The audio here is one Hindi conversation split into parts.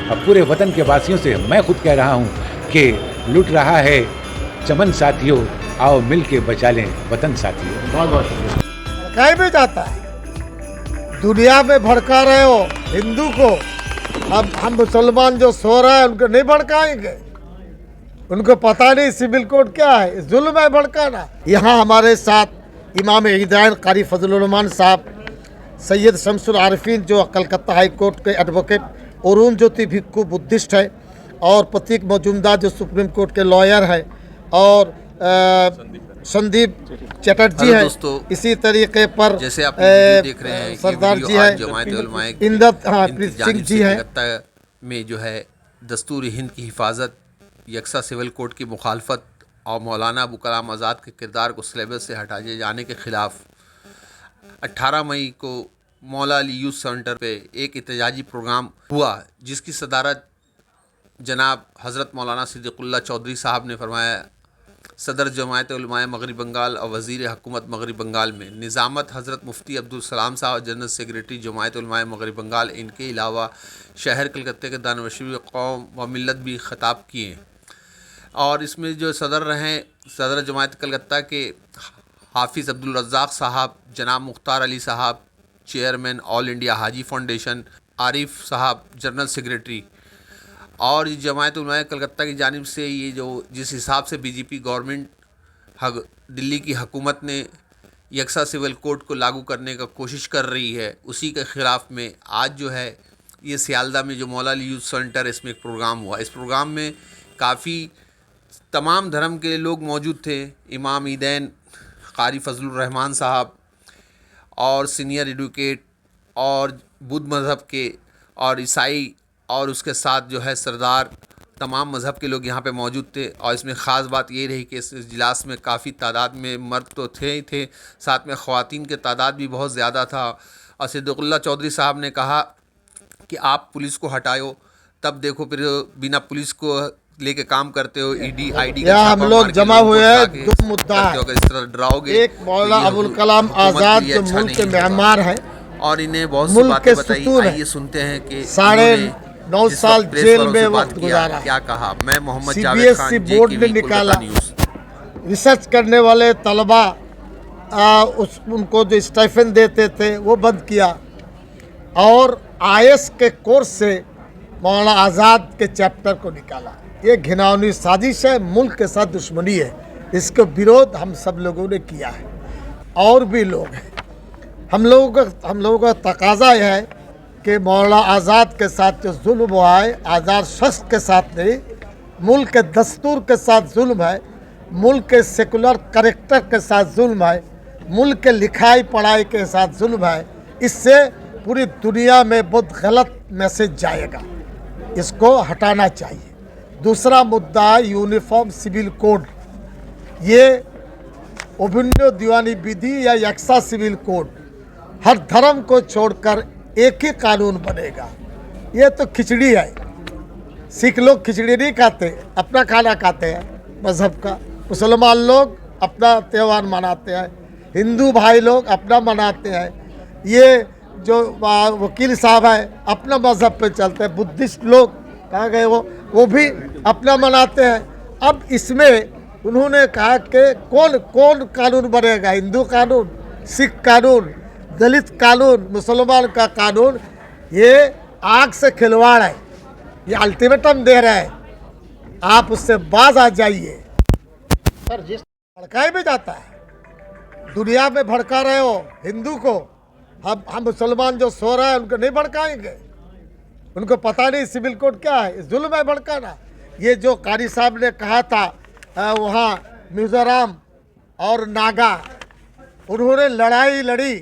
अब पूरे वतन के वासियों से मैं खुद कह रहा हूँ कि लुट रहा है चमन साथियों, आओ मिल के बचा लें वतन साथियों। बहुत बहुत शुक्रिया। कहीं भी जाता है दुनिया में भड़का रहे हो हिंदू को, अब हम मुसलमान जो सो रहे हैं उनको नहीं भड़काएंगे? उनको पता नहीं सिविल कोड क्या है, जुल्म है भड़काना। यहाँ हमारे साथ इमाम हिदायन कारी फजलुर रहमान साहब, सैयद शमसुल आरिफीन जो कलकत्ता हाई कोर्ट के एडवोकेट, अरुण ज्योति भिक्खू बुद्धिस्ट है, और प्रतीक मजूमदार जो सुप्रीम कोर्ट के लॉयर है, और संदीप चटर्जी है। इसी तरीके पर जैसे आप देख रहे हैं सरदार जी है, इंदत सिंह जी है। में जो है दस्तूर हिंद की हिफाजत, यकसा सिविल कोड की मुखालफत और मौलाना अबू कलाम आज़ाद के किरदार को सिलेबस से हटाए जाने के ख़िलाफ़ 18 मई को मौला अली यूथ सेंटर पे एक एहतजाजी प्रोग्राम हुआ, जिसकी सदारत जनाब हज़रत मौलाना सिद्दीकुल्लाह चौधरी साहब ने फरमाया। सदर जमायत उलमाए मगरबी बंगाल और वज़ीर हुकूमत मगरबी बंगाल में निज़ामत हज़रत मुफ्ती अब्दुल सलाम साहब, जनरल सेक्रेटरी जमायत उलमाए मगरबी बंगाल, इनके अलावा शहर कलकत्ते के दानवशीर कौम व मिल्लत भी ख़िताब किए। और इसमें जो सदर रहे सदर जमायत कलकत्ता के हाफिज़ अब्दुल रज़्ज़ाक़ साहब, जनाब मुख्तार अली साहब चेयरमैन ऑल इंडिया हाजी फाउंडेशन, आरिफ साहब जनरल सेक्रेटरी, और जमायत उलमाए कलकत्ता की जानिब से ये जो जिस हिसाब से बीजेपी गवर्नमेंट दिल्ली की हुकूमत ने यकसा सिविल कोड को लागू करने का कोशिश कर रही है, उसी के ख़िलाफ़ में आज जो है ये सियालदा में जो मौला अली यूथ सेंटर, इसमें एक प्रोग्राम हुआ। इस प्रोग्राम में काफ़ी तमाम धर्म के लोग मौजूद थे। इमाम ईदैन कारी फजलुर रहमान साहब और सीनियर एडवोकेट और बुद्ध मज़हब के और ईसाई, और उसके साथ जो है सरदार, तमाम मज़हब के लोग यहाँ पे मौजूद थे। और इसमें ख़ास बात ये रही कि इस इजलास में काफ़ी तादाद में मर्द तो थे ही थे, साथ में ख़वातीन के तादाद भी बहुत ज़्यादा था। और सिद्दीकुल्लाह चौधरी साहब ने कहा कि आप पुलिस को हटाओ, तब देखो फिर बिना पुलिस को लेके काम करते हो, ईडी आईडी का हम लोग जमा हुए हैं। दो मुद्दा है, इस तरह डराओगे। एक मौला अबुल कलाम आज़ाद जो मुल्क के मेहमान है और इन्हें बहुत सी बातें बताई। आइए सुनते हैं कि 9.5 साल जेल में वक्त गुजारा, क्या कहा। मैं मोहम्मद CBSE बोर्ड ने निकाला, रिसर्च करने वाले तलबा उनको जो स्टाइफन देते थे वो बंद किया, और IS के कोर्स से मौलाना आज़ाद के चैप्टर को निकाला। ये घिनौनी साजिश है, मुल्क के साथ दुश्मनी है, इसका विरोध हम सब लोगों ने किया है। और भी लोग हैं, हम लोगों का तकाजा यह है कि मौलाना आज़ाद के साथ जो जुल्म हुआ है, आज़ाद शख्स के साथ नहीं, मुल्क के दस्तूर के साथ जुल्म है, मुल्क के सेकुलर करेक्टर के साथ जुल्म है, मुल्क के लिखाई पढ़ाई के साथ जुल्म है। इससे पूरी दुनिया में बहुत गलत मैसेज जाएगा, इसको हटाना चाहिए। दूसरा मुद्दा है यूनिफॉर्म सिविल कोड। ये अभिन्न दीवानी विधि या यकसा सिविल कोड, हर धर्म को छोड़कर एक ही कानून बनेगा। ये तो खिचड़ी है। सिख लोग खिचड़ी नहीं खाते, अपना खाना खाते हैं मज़हब का। मुसलमान लोग अपना त्यौहार मनाते हैं, हिंदू भाई लोग अपना मनाते हैं। ये जो वकील साहब है अपना मज़हब पे चलते हैं। बुद्धिस्ट लोग कहाँ गए, वो भी अपना मनाते हैं। अब इसमें उन्होंने कहा कि कौन कानून बनेगा, हिंदू कानून, सिख कानून, दलित कानून, मुसलमान का कानून। ये आग से खिलवाड़ है, ये अल्टीमेटम दे रहा है, आप उससे बाज आ जाइए। सर जिस भड़काया भी जाता है, दुनिया में भड़का रहे हो हिंदू को, हम मुसलमान जो सो रहे हैं उनको नहीं भड़काएंगे? उनको पता नहीं सिविल कोड क्या है, जुल्म है भड़काना। ये जो कारी साहब ने कहा था वहाँ मिजोरम और नागा, उन्होंने लड़ाई लड़ी,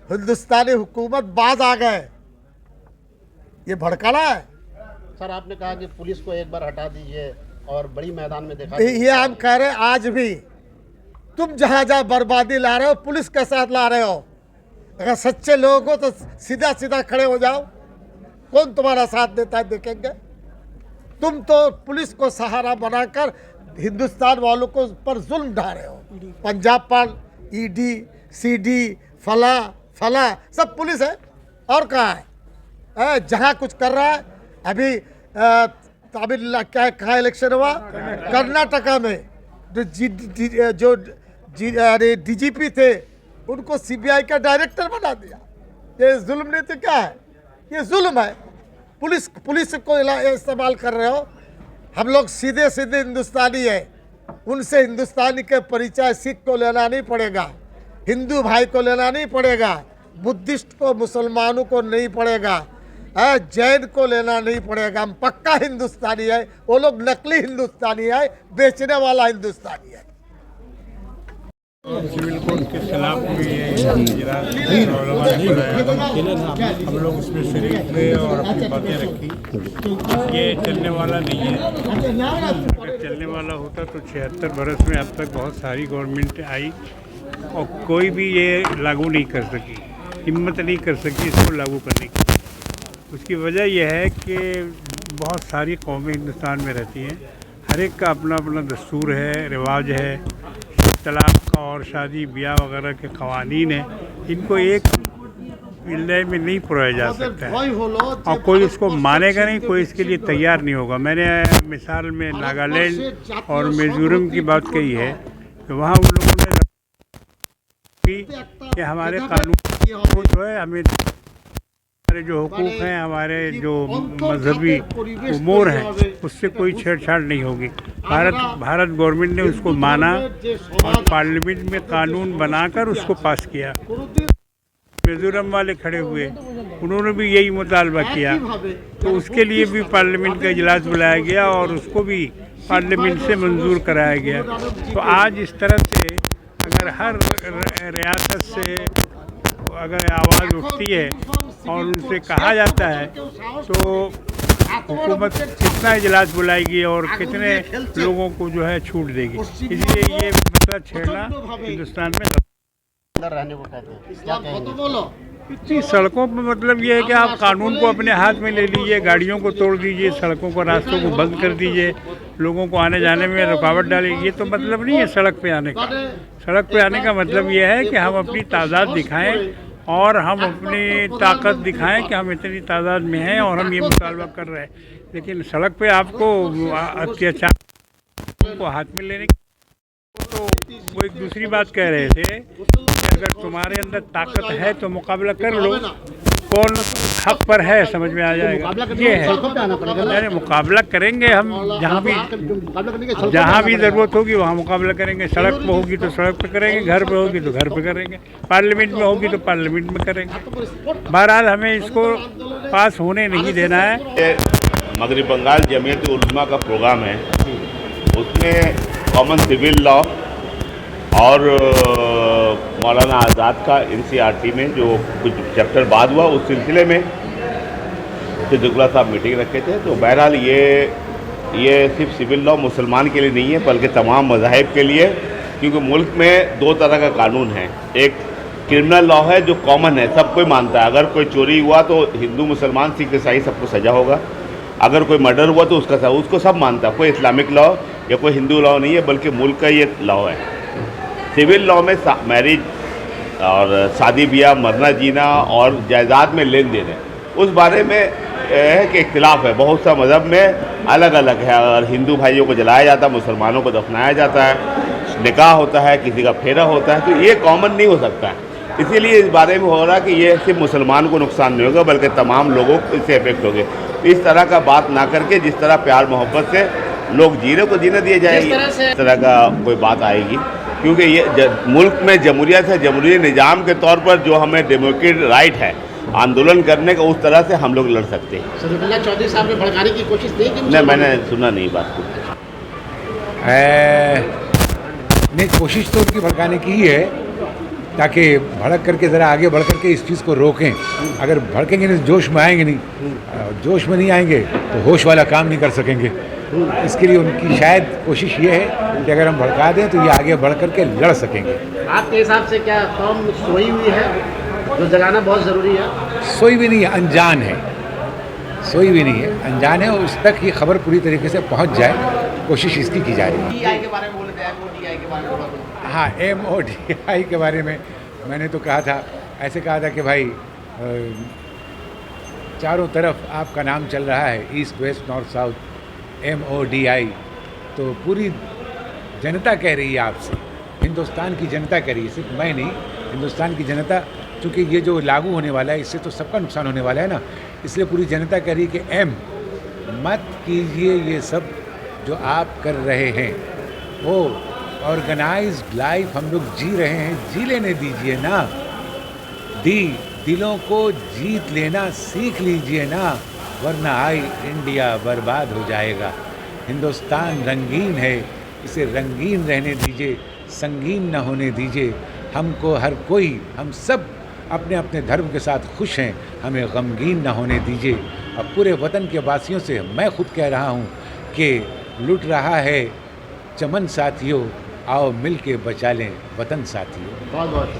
हिंदुस्तानी हुकूमत बाज आ गए, ये भड़काना है। सर आपने कहा कि पुलिस को एक बार हटा दीजिए और बड़ी मैदान में देखा। ये हम कह रहे हैं, आज भी तुम जहाँ जहाँ बर्बादी ला रहे हो पुलिस के साथ ला रहे हो। अगर सच्चे लोगों को तो सीधा सीधा खड़े हो जाओ, कौन तुम्हारा साथ देता है देखेंगे। तुम तो पुलिस को सहारा बनाकर हिंदुस्तान वालों को पर जुल्म ढा रहे हो। पंजाब पर ED CD फला सब पुलिस है, और कहाँ है? जहाँ कुछ कर रहा है अभी तमिल क्या कहाँ इलेक्शन हुआ, कर्नाटका में जो डीजीपी थे उनको सीबीआई का डायरेक्टर बना दिया। ये जुल्म नहीं तो क्या है? ये जुल्म है। पुलिस को इस्तेमाल कर रहे हो। हम लोग सीधे सीधे हिंदुस्तानी है, उनसे हिंदुस्तानी के परिचय सिख को लेना नहीं पड़ेगा, हिंदू भाई को लेना नहीं पड़ेगा, बुद्धिस्ट को मुसलमानों को नहीं पड़ेगा, जैन को लेना नहीं पड़ेगा। हम पक्का हिंदुस्तानी है, वो लोग नकली हिंदुस्तानी है, बेचने वाला हिंदुस्तानी है। सिविल कोड के खिलाफ भी ये हम लोग उसमें शरीक हुए और अपनी बातें रखी। ये चलने वाला नहीं है। अगर चलने वाला होता तो 76 बरस में अब तक बहुत सारी गवर्नमेंट आई और कोई भी ये लागू नहीं कर सकी, हिम्मत नहीं कर सकी इसको लागू करने की। उसकी वजह यह है कि बहुत सारी कौमें हिंदुस्तान में रहती हैं, हर एक का अपना अपना दस्तूर है, रिवाज है, तलाक का और शादी ब्याह वगैरह के क़वानीन हैं। इनको एक विलय में नहीं पुराया जा सकता है और कोई इसको मानेगा नहीं, कोई इसके लिए तैयार नहीं होगा। मैंने मिसाल में नागालैंड और मिज़ोरम की बात कही है तो वहाँ उन लोगों ने कि हमारे कानून को जो है, हमें हमारे जो हुकूक हैं, हमारे जो मजहबी उमूर हैं, उससे कोई छेड़छाड़ नहीं होगी। भारत गवर्नमेंट ने उसको माना और पार्लियामेंट में कानून बनाकर उसको पास किया। मिज़ोरम वाले खड़े हुए, उन्होंने भी यही मुतालबा किया, तो उसके लिए भी पार्लियामेंट का इजलास बुलाया गया और उसको भी पार्लियामेंट से मंजूर कराया गया। तो आज इस तरह से अगर हर रियासत से अगर आवाज़ उठती है और उनसे कहा जाता है तो हुकूमत कितना इजलास बुलाएगी और कितने लोगों को जो है छूट देगी। इसलिए ये मसला छेड़ना हिंदुस्तान में अंदर रहने को कहते हैं। क्या कहेंगे? इतनी सड़कों पर मतलब ये है कि आप कानून को अपने हाथ में ले लीजिए, गाड़ियों को तोड़ दीजिए, सड़कों को, रास्तों को बंद कर दीजिए, लोगों को आने जाने में रुकावट डालिए। ये तो मतलब नहीं है सड़क पे आने का। सड़क पे आने का मतलब ये है कि हम अपनी तादाद दिखाएं और हम अपनी ताकत दिखाएं कि हम इतनी तादाद में हैं और हम ये मुतालबा कर रहे हैं। लेकिन सड़क पे आपको अत्याचार को हाथ में लेने तो वो एक दूसरी बात कह रहे थे कि अगर तुम्हारे अंदर ताकत है तो मुकाबला कर लो, कौन हक पर है समझ में आ जाएगा। ये है, यानी मुकाबला करेंगे हम, जहाँ भी ज़रूरत होगी वहाँ मुकाबला करेंगे। सड़क पर होगी तो सड़क पर करेंगे, घर पर होगी तो घर पर करेंगे, पार्लियामेंट में होगी तो पार्लियामेंट में करेंगे। बहरहाल हमें इसको पास होने नहीं देना है। मगरिब बंगाल जमीयत उलमा का प्रोग्राम है, उसमें कॉमन सिविल लॉ और मौलाना आज़ाद का NCERT में जो कुछ चैप्टर बाद हुआ, उस सिलसिले में सिद्दीकुल्लाह साहब मीटिंग रखे थे। तो बहरहाल ये सिर्फ सिविल लॉ मुसलमान के लिए नहीं है बल्कि तमाम मज़ाहिब के लिए, क्योंकि मुल्क में दो तरह का कानून है। एक क्रिमिनल लॉ है जो कॉमन है, सब कोई मानता है। अगर कोई चोरी हुआ तो हिंदू मुसलमान सिख ईसाई सबको सज़ा होगा। अगर कोई मर्डर हुआ तो उसको सब मानता है। कोई इस्लामिक लॉ या कोई हिंदू लॉ नहीं है बल्कि मुल्क का ये लॉ है। सिविल लॉ में मैरिज और शादी ब्याह, मरना जीना और जायदाद में लेन देन है, उस बारे में है कि इख्तिलाफ है। बहुत सा मज़हब में अलग अलग है। और हिंदू भाइयों को जलाया जाता है, मुसलमानों को दफनाया जाता है, निकाह होता है, किसी का फेरा होता है, तो ये कॉमन नहीं हो सकता है। इसीलिए इस बारे में हो रहा कि ये सिर्फ मुसलमान को नुकसान नहीं होगा बल्कि तमाम लोगों को इससे इफेक्ट होंगे। इस तरह का बात ना करके जिस तरह प्यार मोहब्बत से लोग जीने को जीने दिए जाएगी, इस तरह का कोई बात आएगी, क्योंकि ये मुल्क में जमहूरियत है। जमहूरी निज़ाम के तौर पर जो हमें डेमोक्रेटिक राइट है आंदोलन करने का, उस तरह से हम लोग लड़ सकते हैं। सदुल्लाह चौधरी साहब ने भड़काने की कोशिश नहीं की? नहीं, मैंने सुना नहीं बात को। नहीं, कोशिश तो उनकी भड़काने की ही है ताकि भड़क करके ज़रा आगे बढ़ करके इस चीज़ को रोकें। अगर भड़केंगे नहीं, जोश में आएंगे नहीं, जोश में नहीं आएंगे तो होश वाला काम नहीं कर सकेंगे। इसके लिए उनकी शायद कोशिश ये है कि अगर हम भड़का दें तो ये आगे बढ़ करके लड़ सकेंगे। आपके हिसाब से क्या कौम सोई हुई है, जो जगाना बहुत ज़रूरी है? सोई भी नहीं है, अनजान है। सोई भी नहीं है, अनजान है, और उस तक ये खबर पूरी तरीके से पहुंच जाए, कोशिश इसकी की जा रही है। DI के बारे में बोले थे, MODI के बारे में। हाँ, MODI के बारे में मैंने तो कहा था, ऐसे कहा था कि भाई चारों तरफ आपका नाम चल रहा है, east west north south, MODI, तो पूरी जनता कह रही है आपसे, हिंदुस्तान की जनता कह रही है, सिर्फ मैं नहीं, हिंदुस्तान की जनता, चूँकि ये जो लागू होने वाला है इससे तो सबका नुकसान होने वाला है ना, इसलिए पूरी जनता कह रही है कि मत कीजिए ये सब जो आप कर रहे हैं, वो ऑर्गेनाइज्ड लाइफ हम लोग जी रहे हैं, जी लेने दीजिए ना, दिलों को जीत लेना सीख लीजिए ना, वरना आई इंडिया बर्बाद हो जाएगा। हिंदुस्तान रंगीन है, इसे रंगीन रहने दीजिए, संगीन न होने दीजिए। हमको हर कोई, हम सब अपने अपने धर्म के साथ खुश हैं, हमें गमगीन न होने दीजिए। अब पूरे वतन के वासियों से मैं खुद कह रहा हूँ कि लुट रहा है चमन साथियों, आओ मिल के बचा लें वतन साथियों। बहुत बहुत